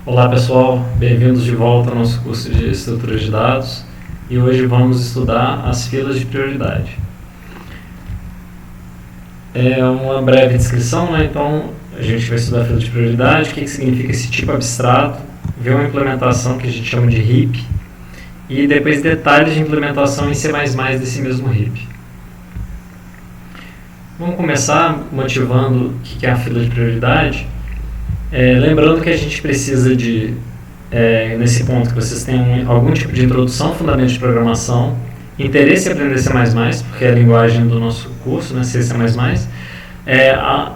Olá pessoal, bem-vindos de volta ao nosso curso de estrutura de dados e hoje vamos estudar as filas de prioridade. É uma breve descrição, né? Então a gente vai estudar a fila de prioridade, o que significa esse tipo abstrato, ver uma implementação que a gente chama de heap e depois detalhes de implementação em C++ desse mesmo heap. Vamos começar motivando o que é a fila de prioridade. Lembrando que a gente precisa de, nesse ponto, que vocês tenham algum tipo de introdução, fundamento de programação, interesse em aprender C++, porque é a linguagem do nosso curso, né, C++,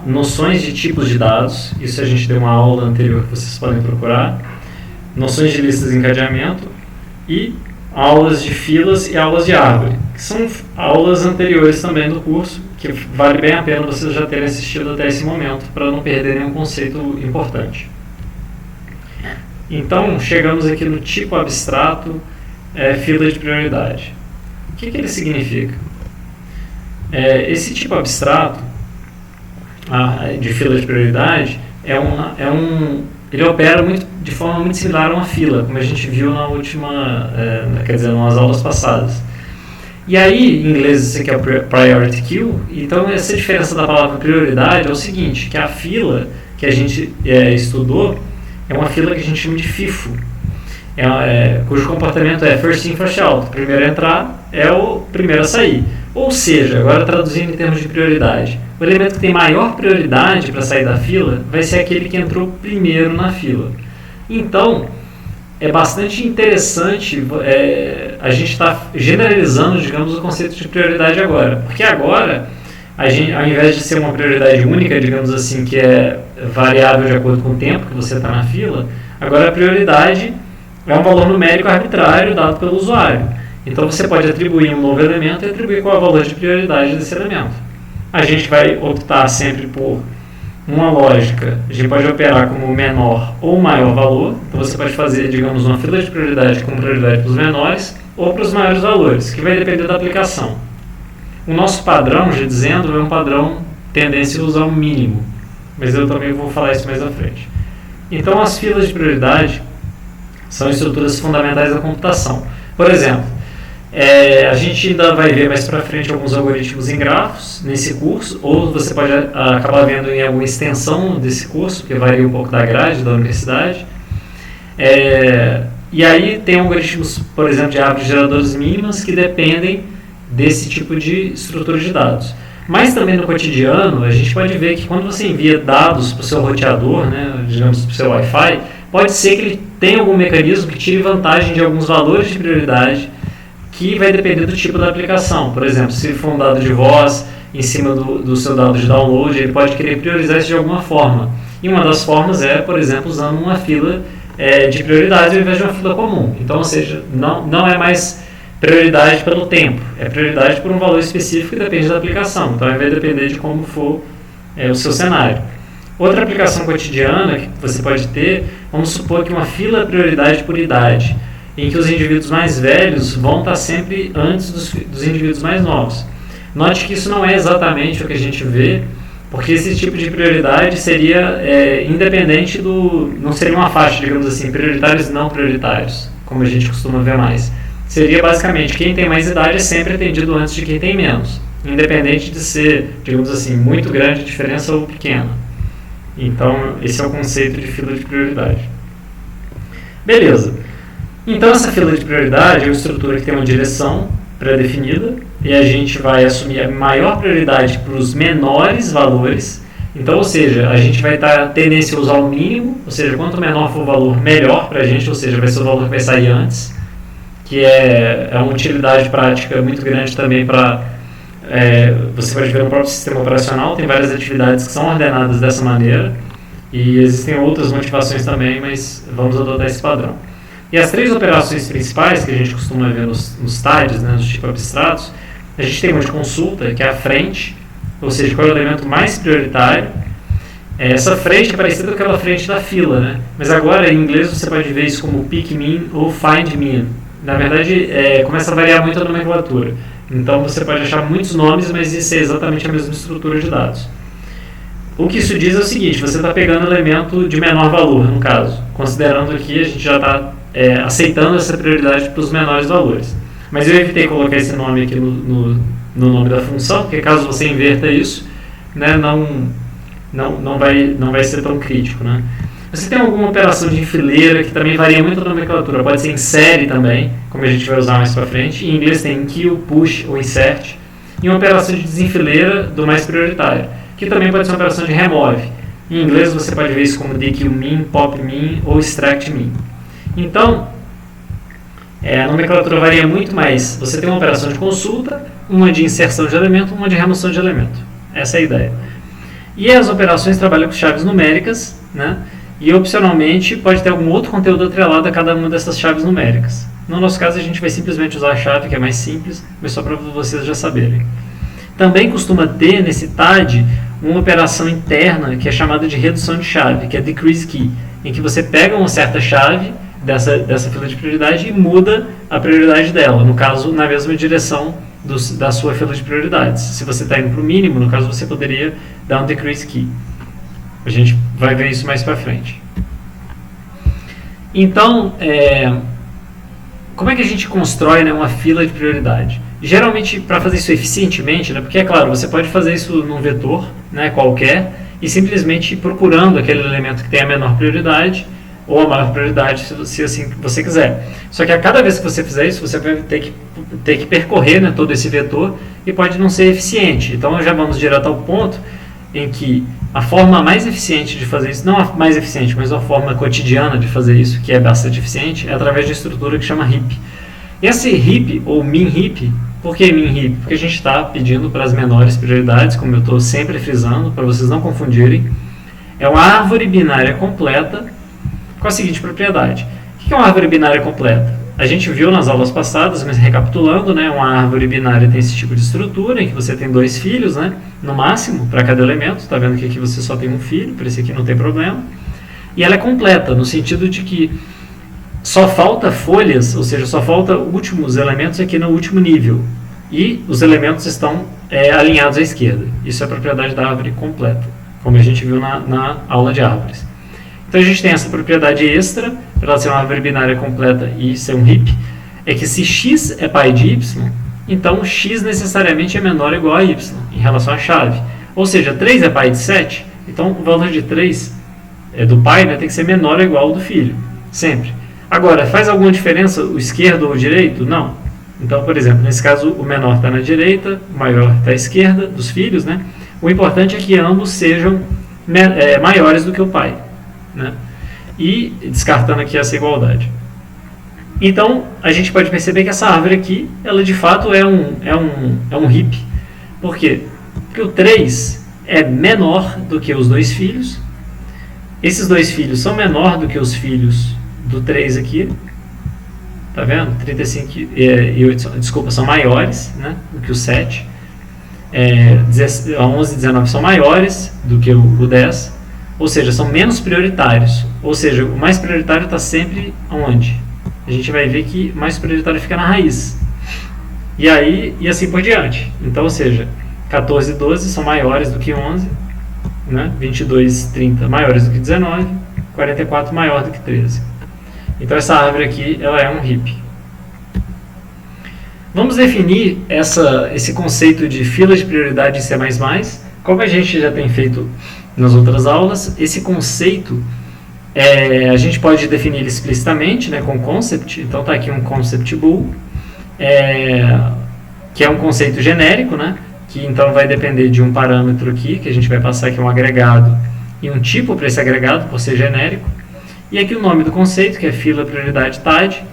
noções de tipos de dados, isso a gente deu uma aula anterior que vocês podem procurar, noções de listas de encadeamento e aulas de filas e aulas de árvore, que são aulas anteriores também do curso, que vale bem a pena vocês já terem assistido até esse momento, para não perderem um conceito importante. Então, chegamos aqui no tipo abstrato, fila de prioridade. O que ele significa? Esse tipo abstrato de fila de prioridade ele opera de forma muito similar a uma fila, como a gente viu nas aulas passadas. E aí, em inglês, isso aqui é priority queue. Então, essa diferença da palavra prioridade é o seguinte, que a fila que a gente estudou é uma fila que a gente chama de FIFO, cujo comportamento é first in, first out. O primeiro a entrar é o primeiro a sair. Ou seja, agora traduzindo em termos de prioridade, o elemento que tem maior prioridade para sair da fila vai ser aquele que entrou primeiro na fila. Então, é bastante interessante a gente estar generalizando, digamos, o conceito de prioridade agora. Porque agora, ao invés de ser uma prioridade única, digamos assim, que é variável de acordo com o tempo que você está na fila, agora a prioridade é um valor numérico arbitrário dado pelo usuário. Então você pode atribuir um novo elemento e atribuir qual é o valor de prioridade desse elemento. A gente vai optar sempre por uma lógica, a gente pode operar como menor ou maior valor, então você pode fazer, digamos, uma fila de prioridade com prioridade para os menores ou para os maiores valores, que vai depender da aplicação. O nosso padrão, já dizendo, é um padrão tendencioso ao mínimo, mas eu também vou falar isso mais à frente. Então, as filas de prioridade são estruturas fundamentais da computação. Por exemplo, a gente ainda vai ver mais para frente alguns algoritmos em grafos nesse curso, ou você pode acabar vendo em alguma extensão desse curso, que varia um pouco da grade da universidade. E aí tem algoritmos, por exemplo, de árvores geradoras mínimas que dependem desse tipo de estrutura de dados. Mas também no cotidiano, a gente pode ver que quando você envia dados para o seu roteador, né, digamos para o seu Wi-Fi, pode ser que ele tenha algum mecanismo que tire vantagem de alguns valores de prioridade que vai depender do tipo da aplicação. Por exemplo, se for um dado de voz em cima do seu dado de download, ele pode querer priorizar isso de alguma forma. E uma das formas é, por exemplo, usando uma fila de prioridade ao invés de uma fila comum. Então, ou seja, não é mais prioridade pelo tempo, é prioridade por um valor específico que depende da aplicação. Então, vai depender de como for o seu cenário. Outra aplicação cotidiana que você pode ter, vamos supor que uma fila prioridade por idade, em que os indivíduos mais velhos vão estar sempre antes dos indivíduos mais novos. Note que isso não é exatamente o que a gente vê, porque esse tipo de prioridade seria independente não seria uma faixa, digamos assim, prioritários e não prioritários, como a gente costuma ver mais. Seria basicamente, quem tem mais idade é sempre atendido antes de quem tem menos, independente de ser, digamos assim, muito grande a diferença ou pequena. Então, esse é o conceito de fila de prioridade. Beleza. Então, essa fila de prioridade é uma estrutura que tem uma direção pré-definida e a gente vai assumir a maior prioridade para os menores valores. Então, ou seja, a gente vai estar tendencioso ao mínimo, ou seja, quanto menor for o valor, melhor para a gente, ou seja, vai ser o valor que vai sair antes, que é uma utilidade prática muito grande também para... você pode ver no próprio sistema operacional, tem várias atividades que são ordenadas dessa maneira e existem outras motivações também, mas vamos adotar esse padrão. E as três operações principais que a gente costuma ver nos TADs, né, nos tipos abstratos, a gente tem uma de consulta, que é a frente, ou seja, qual é o elemento mais prioritário. Essa frente é parecida com aquela frente da fila, né? Mas agora, em inglês, você pode ver isso como pick min ou find min. Na verdade, começa a variar muito a nomenclatura. Então, você pode achar muitos nomes, mas isso é exatamente a mesma estrutura de dados. O que isso diz é o seguinte: você está pegando elemento de menor valor, no caso, considerando que a gente já está aceitando essa prioridade para os menores valores. Mas eu evitei colocar esse nome aqui no nome da função, porque caso você inverta isso, né, não vai ser tão crítico, né? Você tem alguma operação de enfileira que também varia muito na nomenclatura, pode ser em série também, como a gente vai usar mais para frente. Em inglês tem kill, push ou insert. E uma operação de desenfileira do mais prioritário, que também pode ser uma operação de remove. Em inglês você pode ver isso como dequeue-min, pop-min ou extract-min. Então, a nomenclatura varia muito, mas você tem uma operação de consulta, uma de inserção de elemento, uma de remoção de elemento. Essa é a ideia. E as operações trabalham com chaves numéricas, né? E opcionalmente pode ter algum outro conteúdo atrelado a cada uma dessas chaves numéricas. No nosso caso a gente vai simplesmente usar a chave, que é mais simples, mas só para vocês já saberem. Também costuma ter nesse TAD uma operação interna que é chamada de redução de chave, que é decrease key, em que você pega uma certa chave dessa fila de prioridade e muda a prioridade dela, no caso na mesma direção da sua fila de prioridades. Se você está indo para o mínimo, no caso você poderia dar um decrease key. A gente vai ver isso mais para frente. Então, como é que a gente constrói, né, uma fila de prioridade? Geralmente, para fazer isso eficientemente, né, porque é claro, você pode fazer isso num vetor, né, qualquer, e simplesmente ir procurando aquele elemento que tem a menor prioridade ou a maior prioridade, se assim você quiser. Só que a cada vez que você fizer isso, você vai ter que percorrer, né, todo esse vetor e pode não ser eficiente. Então, já vamos direto ao ponto em que a forma mais eficiente de fazer isso, não a mais eficiente, mas a forma cotidiana de fazer isso, que é bastante eficiente, é através de estrutura que chama heap. Esse heap, ou min heap, por que min heap? Porque a gente está pedindo para as menores prioridades, como eu estou sempre frisando, para vocês não confundirem, é uma árvore binária completa com a seguinte propriedade. O que é uma árvore binária completa? A gente viu nas aulas passadas, mas recapitulando, né, uma árvore binária tem esse tipo de estrutura, em que você tem 2 filhos, né, no máximo, para cada elemento. Está vendo que aqui você só tem um filho, para esse aqui não tem problema. E ela é completa, no sentido de que só falta folhas, ou seja, só falta últimos elementos aqui no último nível. E os elementos estão alinhados à esquerda. Isso é a propriedade da árvore completa, como a gente viu na aula de árvores. Então a gente tem essa propriedade extra, para ela ser uma árvore binária completa e ser um heap, é que se x é pai de y, então x necessariamente é menor ou igual a y, em relação à chave. Ou seja, 3 é pai de 7, então o valor de 3 do pai, né, tem que ser menor ou igual ao do filho, sempre. Agora, faz alguma diferença o esquerdo ou o direito? Não. Então, por exemplo, nesse caso o menor está na direita, o maior está à esquerda, dos filhos, né? O importante é que ambos sejam maiores do que o pai, né? E descartando aqui essa igualdade. Então, a gente pode perceber que essa árvore aqui, ela de fato é um heap. Por quê? Porque o 3 é menor do que os 2 filhos. Esses 2 filhos são menor do que os filhos do 3 aqui. Tá vendo? 35 e 8, desculpa, são maiores, né, do que o 7. 11 e 19 são maiores do que o 10. Ou seja, são menos prioritários. Ou seja, o mais prioritário está sempre onde? A gente vai ver que o mais prioritário fica na raiz. E assim por diante. Então, ou seja, 14 e 12 são maiores do que 11, né? 22 e 30 maiores do que 19, 44 maior do que 13. Então essa árvore aqui, ela é um heap. Vamos definir esse conceito de fila de prioridade em C++. Como a gente já tem feito nas outras aulas, esse conceito a gente pode definir ele explicitamente, né, com concept. Então está aqui um concept bool, que é um conceito genérico, né, que então vai depender de um parâmetro aqui, que a gente vai passar aqui um agregado e um tipo para esse agregado, por ser genérico. E aqui o nome do conceito, que é fila prioridade TAD,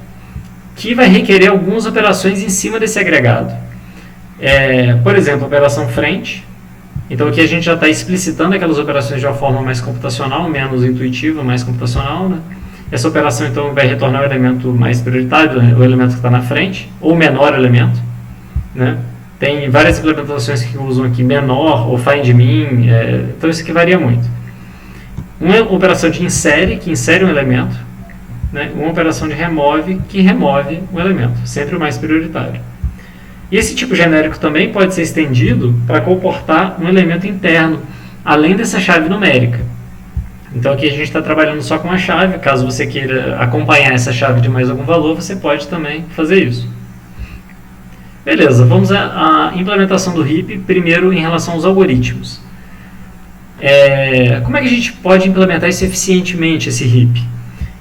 que vai requerer algumas operações em cima desse agregado. Por exemplo, operação frente. Então aqui a gente já está explicitando aquelas operações de uma forma mais computacional, menos intuitiva, mais computacional, né? Essa operação então vai retornar o elemento mais prioritário, né? O elemento que está na frente, ou o menor elemento, né? Tem várias implementações que usam aqui menor ou find_min, então isso aqui varia muito. Uma operação de insere, que insere um elemento, né? Uma operação de remove, que remove um elemento, sempre o mais prioritário. E esse tipo genérico também pode ser estendido para comportar um elemento interno, além dessa chave numérica. Então aqui a gente está trabalhando só com a chave. Caso você queira acompanhar essa chave de mais algum valor, você pode também fazer isso. Beleza, vamos à implementação do heap, primeiro em relação aos algoritmos. Como é que a gente pode implementar isso eficientemente, esse heap?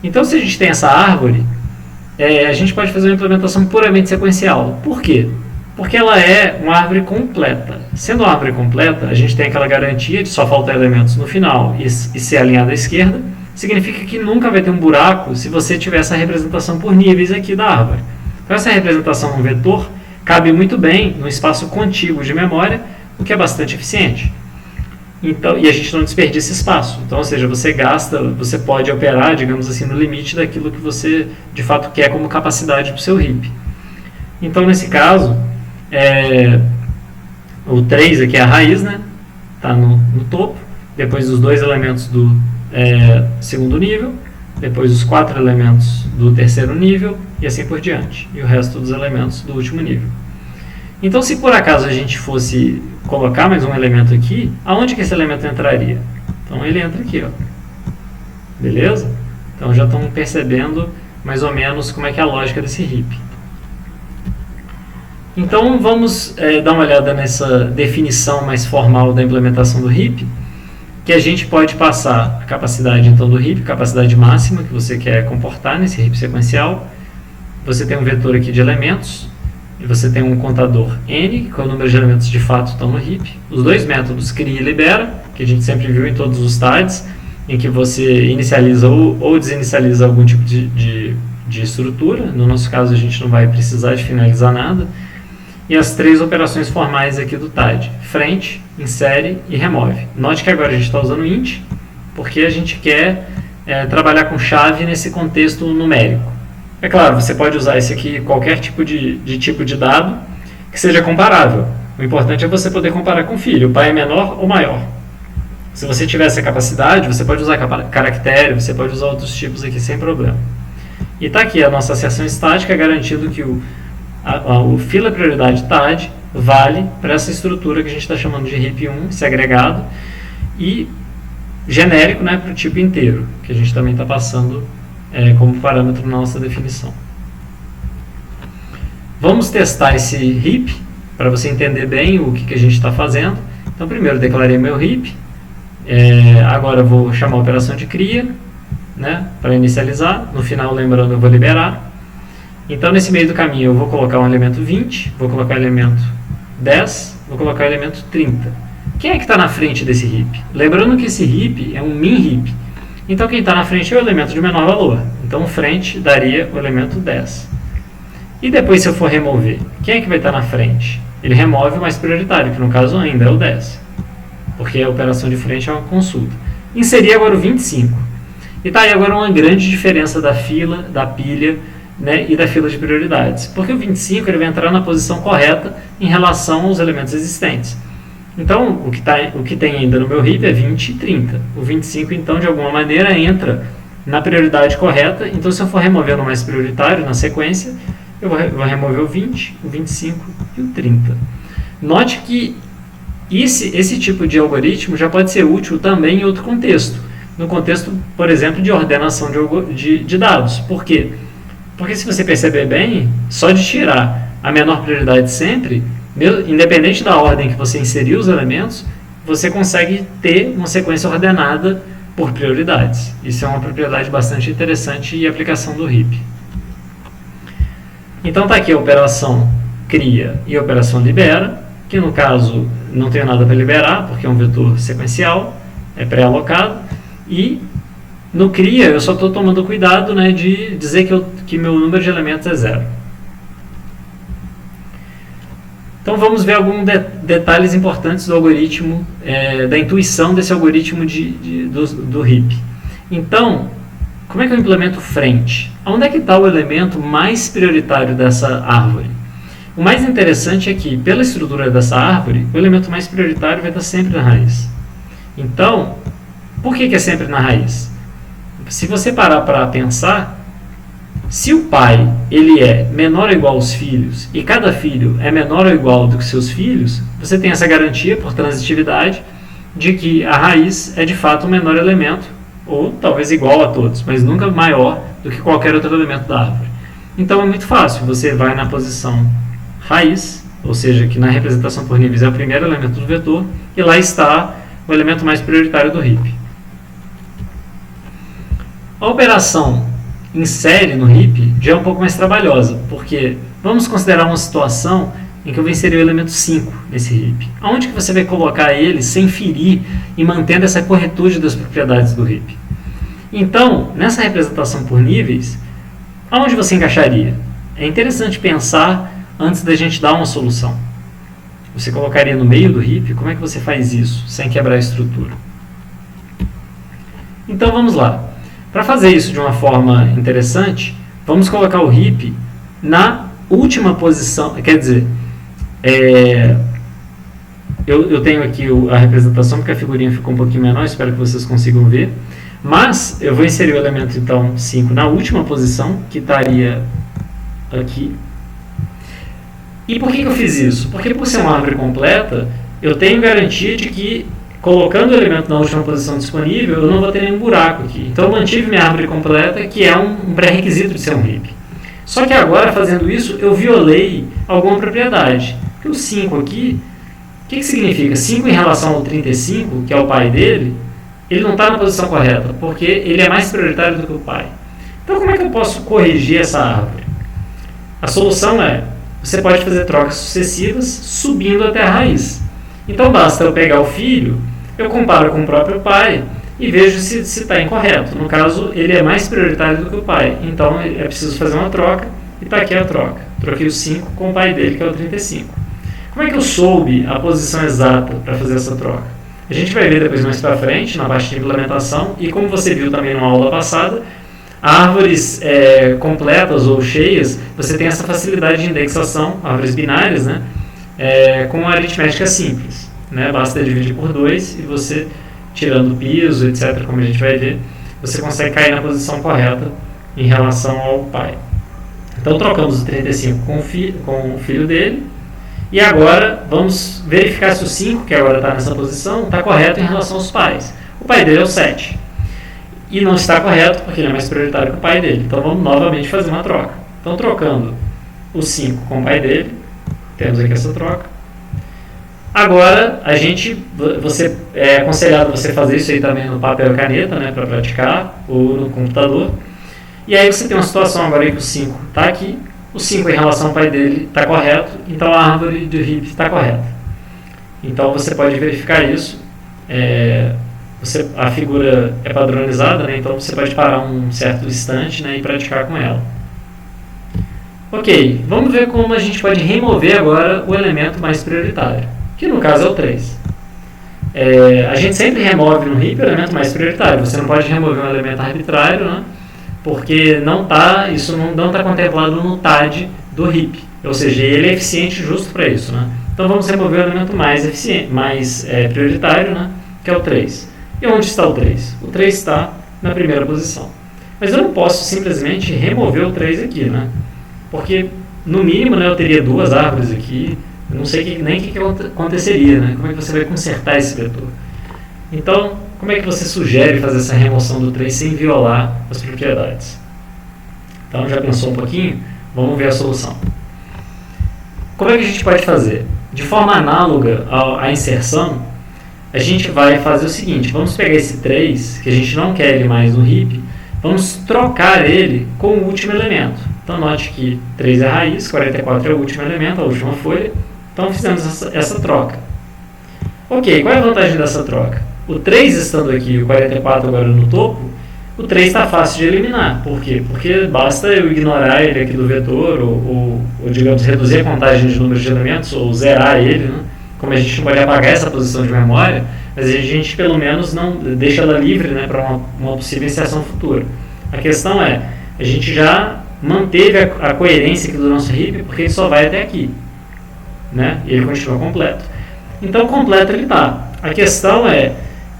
Então, se a gente tem essa árvore, a gente pode fazer uma implementação puramente sequencial. Por quê? Porque ela é uma árvore completa. Sendo uma árvore completa, a gente tem aquela garantia de só faltar elementos no final e ser alinhado à esquerda. Significa que nunca vai ter um buraco se você tiver essa representação por níveis aqui da árvore. Então, essa representação no vetor cabe muito bem no espaço contíguo de memória, o que é bastante eficiente. Então, e a gente não desperdiça espaço. Então, ou seja, você pode operar, digamos assim, no limite daquilo que você de fato quer como capacidade para o seu heap. Então, nesse caso, o 3 aqui é a raiz, né? Está no topo. Depois os 2 elementos do segundo nível. Depois os 4 elementos do terceiro nível. E assim por diante. E o resto dos elementos do último nível. Então, se por acaso a gente fosse colocar mais um elemento aqui, aonde que esse elemento entraria? Então, ele entra aqui, ó. Beleza? Então, já estão percebendo mais ou menos como é que é a lógica desse heap. Então, vamos dar uma olhada nessa definição mais formal da implementação do heap, que a gente pode passar a capacidade então, do heap, capacidade máxima que você quer comportar nesse heap sequencial. Você tem um vetor aqui de elementos, e você tem um contador n, que é o número de elementos de fato estão no heap. Os 2 métodos cria e libera, que a gente sempre viu em todos os TADs, em que você inicializa ou desinicializa algum tipo de estrutura. No nosso caso, a gente não vai precisar de finalizar nada. E as 3 operações formais aqui do TAD: frente, insere e remove. Note que agora a gente está usando int, porque a gente quer trabalhar com chave nesse contexto numérico. É claro, você pode usar esse aqui qualquer tipo de dado que seja comparável. O importante é você poder comparar com o filho. O pai é menor ou maior. Se você tiver essa capacidade, você pode usar caractere, você pode usar outros tipos aqui sem problema. E está aqui a nossa associação estática garantindo que o fila prioridade TAD vale para essa estrutura que a gente está chamando de heap1, esse agregado, e genérico, né, para o tipo inteiro, que a gente também está passando como parâmetro na nossa definição. Vamos testar esse heap para você entender bem o que a gente está fazendo. Então, primeiro declarei meu heap. Agora eu vou chamar a operação de cria, né, para inicializar. No final, lembrando, eu vou liberar. Então, nesse meio do caminho, eu vou colocar um elemento 20, vou colocar o elemento 10, vou colocar o elemento 30. Quem é que está na frente desse heap? Lembrando que esse heap é um min heap. Então, quem está na frente é o elemento de menor valor. Então, frente daria o elemento 10. E depois, se eu for remover, quem é que vai estar na frente? Ele remove o mais prioritário, que no caso ainda é o 10. Porque a operação de frente é uma consulta. Inserir agora o 25. E está aí agora uma grande diferença da fila, da pilha, né, e da fila de prioridades. Porque o 25 ele vai entrar na posição correta em relação aos elementos existentes. Então, o que tem ainda no meu heap é 20 e 30. O 25, então, de alguma maneira, entra na prioridade correta. Então, se eu for remover o mais prioritário na sequência, eu vou remover o 20, o 25 e o 30. Note que esse tipo de algoritmo já pode ser útil também em outro contexto. No contexto, por exemplo, de ordenação de dados. Por quê? Porque se você perceber bem, só de tirar a menor prioridade sempre, independente da ordem que você inseriu os elementos, você consegue ter uma sequência ordenada por prioridades. Isso é uma propriedade bastante interessante e aplicação do heap. Então está aqui a operação cria e a operação libera, que no caso não tenho nada para liberar, porque é um vetor sequencial, é pré-alocado, e no cria eu só estou tomando cuidado, né, de dizer que meu número de elementos é 0. Então vamos ver alguns detalhes importantes do algoritmo, da intuição desse algoritmo do heap. Então, como é que eu implemento frente? Onde é que está o elemento mais prioritário dessa árvore? O mais interessante é que, pela estrutura dessa árvore, o elemento mais prioritário vai estar sempre na raiz. Então, por que é sempre na raiz? Se você parar para pensar, se o pai ele é menor ou igual aos filhos e cada filho é menor ou igual do que seus filhos, você tem essa garantia por transitividade de que a raiz é de fato o menor elemento, ou talvez igual a todos, mas nunca maior do que qualquer outro elemento da árvore. Então é muito fácil, você vai na posição raiz, ou seja, que na representação por níveis é o primeiro elemento do vetor, e lá está o elemento mais prioritário do heap. A operação em série no heap já é um pouco mais trabalhosa, porque vamos considerar uma situação em que eu vou inserir o elemento 5 nesse heap. Aonde que você vai colocar ele sem ferir e mantendo essa corretude das propriedades do heap? Então, nessa representação por níveis, aonde você encaixaria? É interessante pensar antes da gente dar uma solução. Você colocaria no meio do heap? Como é que você faz isso sem quebrar a estrutura? Então vamos lá. Para fazer isso de uma forma interessante, vamos colocar o heap na última posição, quer dizer, eu tenho aqui a representação porque a figurinha ficou um pouquinho menor, espero que vocês consigam ver, mas eu vou inserir o elemento então 5 na última posição, que estaria aqui. E por que eu fiz isso? Porque por ser uma árvore completa, eu tenho garantia de que colocando o elemento na última posição disponível, eu não vou ter nenhum buraco aqui. Então eu mantive minha árvore completa, que é um pré-requisito de ser um heap. Só que agora, fazendo isso, eu violei alguma propriedade. Porque o 5 aqui, o que significa? 5 em relação ao 35, que é o pai dele, ele não está na posição correta, porque ele é mais prioritário do que o pai. Então como é que eu posso corrigir essa árvore? A solução é, você pode fazer trocas sucessivas subindo até a raiz. Então basta eu pegar o filho, eu comparo com o próprio pai e vejo se está incorreto. No caso, ele é mais prioritário do que o pai. Então é preciso fazer uma troca e está aqui a troca. Troquei o 5 com o pai dele, que é o 35. Como é que eu soube a posição exata para fazer essa troca? A gente vai ver depois mais para frente, na parte de implementação, e como você viu também na aula passada, árvores completas ou cheias, você tem essa facilidade de indexação, árvores binárias, né? Com a aritmética simples, né? Basta dividir por 2 e você, tirando o piso, etc., como a gente vai ver, você consegue cair na posição correta em relação ao pai. Então trocamos o 35 com o filho dele, e agora vamos verificar se o 5, que agora está nessa posição, está correto em relação aos pais. O pai dele é o 7. E não está correto porque ele é mais prioritário que o pai dele. Então vamos novamente fazer uma troca. Então trocando o 5 com o pai dele, temos aqui essa troca. Agora, é aconselhado você fazer isso aí também no papel e caneta, né, para praticar, ou no computador. E aí você tem uma situação agora em que o 5 está aqui, o 5 em relação ao pai dele está correto, então a árvore do heap está correta. Então você pode verificar isso. A figura é padronizada, né, então você pode parar um certo instante, né, e praticar com ela. Ok, vamos ver como a gente pode remover agora o elemento mais prioritário, que no caso é o 3. A gente sempre remove no heap o elemento mais prioritário. Você não pode remover um elemento arbitrário, né? Porque isso não está contemplado no TAD do heap. Ou seja, ele é eficiente justo para isso, né? Então vamos remover o elemento mais prioritário, né? Que é o 3. E onde está o 3? O 3 está na primeira posição. Mas eu não posso simplesmente remover o 3 aqui, né? Porque, no mínimo, né, eu teria duas árvores aqui. Eu não sei nem o que aconteceria, né? Como é que você vai consertar esse vetor? Então, como é que você sugere fazer essa remoção do 3 sem violar as propriedades? Então, já pensou um pouquinho? Vamos ver a solução. Como é que a gente pode fazer? De forma análoga à inserção, a gente vai fazer o seguinte. Vamos pegar esse 3, que a gente não quer ele mais no heap, vamos trocar ele com o último elemento. Então, note que 3 é a raiz, 44 é o último elemento, a última folha. Então, fizemos essa troca. Ok, qual é a vantagem dessa troca? O 3 estando aqui e o 44 agora no topo, o 3 está fácil de eliminar. Por quê? Porque basta eu ignorar ele aqui do vetor, ou digamos, reduzir a contagem de números de elementos, ou zerar ele, né? Como a gente não pode apagar essa posição de memória, mas a gente pelo menos não deixa ela livre, né, para uma possível inserção futura. A questão é, a gente já manteve a coerência aqui do nosso heap, porque ele só vai até aqui, né? E ele continua completo. Então, completo ele está. A questão é,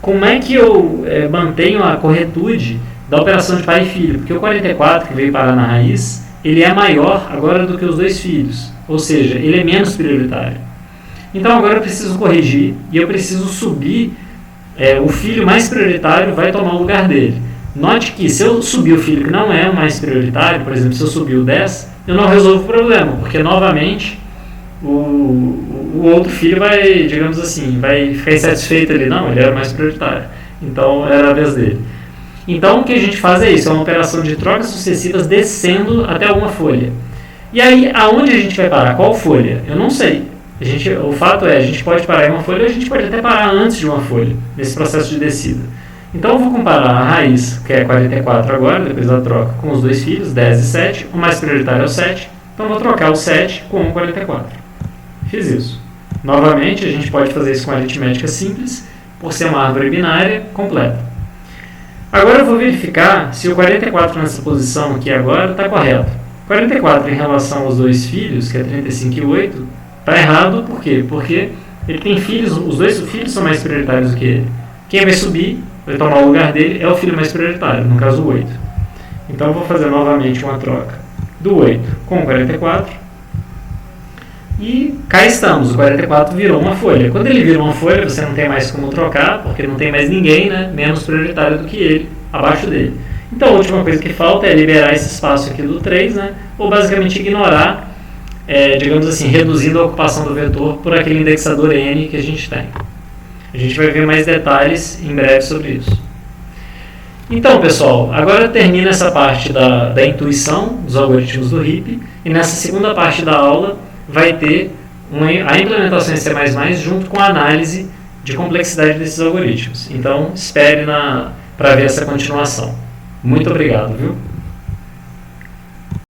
como é que eu mantenho a corretude da operação de pai e filho? Porque o 44, que veio parar na raiz, ele é maior agora do que os dois filhos. Ou seja, ele é menos prioritário. Então, agora eu preciso corrigir e eu preciso subir o filho mais prioritário vai tomar o lugar dele. Note que se eu subir o filho que não é o mais prioritário, por exemplo, se eu subir o 10, eu não resolvo o problema, porque novamente o outro filho vai, digamos assim, vai ficar insatisfeito ali. Não, ele era o mais prioritário, então era a vez dele. Então o que a gente faz é isso, é uma operação de trocas sucessivas descendo até alguma folha. E aí, aonde a gente vai parar? Qual folha? Eu não sei. O fato é, a gente pode parar em uma folha, ou a gente pode até parar antes de uma folha, nesse processo de descida. Então eu vou comparar a raiz, que é 44 agora, depois da troca, com os dois filhos, 10 e 7. O mais prioritário é o 7. Então eu vou trocar o 7 com o 44. Fiz isso. Novamente, a gente pode fazer isso com aritmética simples, por ser uma árvore binária completa. Agora eu vou verificar se o 44 nessa posição aqui agora está correto. 44 em relação aos dois filhos, que é 35 e 8, está errado. Por quê? Porque ele tem filhos, os dois filhos são mais prioritários do que ele. Quem vai subir, vai tomar o lugar dele, é o filho mais prioritário, no caso o 8. Então eu vou fazer novamente uma troca do 8 com o 44. E cá estamos, o 44 virou uma folha. Quando ele vira uma folha, você não tem mais como trocar, porque não tem mais ninguém, né, menos prioritário do que ele, abaixo dele. Então a última coisa que falta é liberar esse espaço aqui do 3, né, ou basicamente ignorar, digamos assim, reduzindo a ocupação do vetor por aquele indexador n que a gente tem. A gente vai ver mais detalhes em breve sobre isso. Então, pessoal, agora termina essa parte da intuição dos algoritmos do RIP, e nessa segunda parte da aula vai ter a implementação em C++ junto com a análise de complexidade desses algoritmos. Então, espere para ver essa continuação. Muito obrigado, viu?